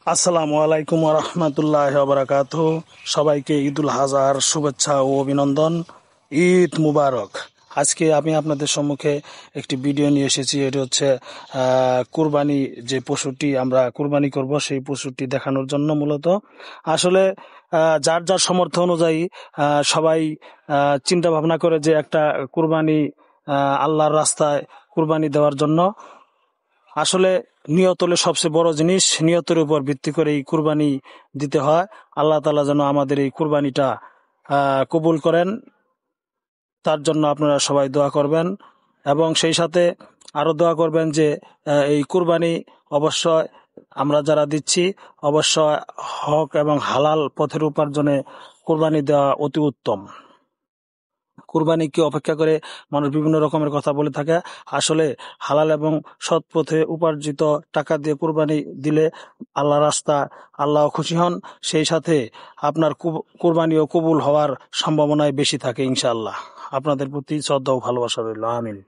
আসসালামু আলাইকুম রহমতুল্লাহ বারাকাতুহু। সবাইকে ঈদুল আজহার শুভেচ্ছা ও অভিনন্দন। ঈদ মুবারক। আজকে আমি আপনাদের সম্মুখে একটি ভিডিও নিয়ে এসেছি। এটি হচ্ছে কুরবানি, যে পশুটি আমরা কুরবানি করব সেই পশুটি দেখানোর জন্য। মূলত আসলে যার যার সামর্থ্য অনুযায়ী সবাই চিন্তা ভাবনা করে যে একটা কুরবানি আল্লাহর রাস্তায় কুরবানি দেওয়ার জন্য। আসলে নিয়ত হলো সবচেয়ে বড় জিনিস। নিয়তের উপর ভিত্তি করে এই কুরবানি দিতে হয়। আল্লাহ তাআলা যেন আমাদের এই কুরবানিটা কবুল করেন, তার জন্য আপনারা সবাই দোয়া করবেন। এবং সেই সাথে আরো দোয়া করবেন যে এই কুরবানি অবশ্যই আমরা যারা দিচ্ছি অবশ্যই হক এবং হালাল পথের উপার্জনে কুরবানি দেওয়া অতি উত্তম। কুরবানিকে অপেক্ষা করে মানুষ বিভিন্ন রকমের কথা বলে থাকে। আসলে হালাল এবং সৎ পথে উপার্জিত টাকা দিয়ে কুরবানি দিলে আল্লাহ রাস্তা আল্লাহ খুশি হন। সেই সাথে আপনার কুরবানিও কবুল হওয়ার সম্ভাবনায় বেশি থাকে ইনশাআল্লাহ। আপনাদের প্রতি শ্রদ্ধা ও ভালোবাসা রইল। আমিন।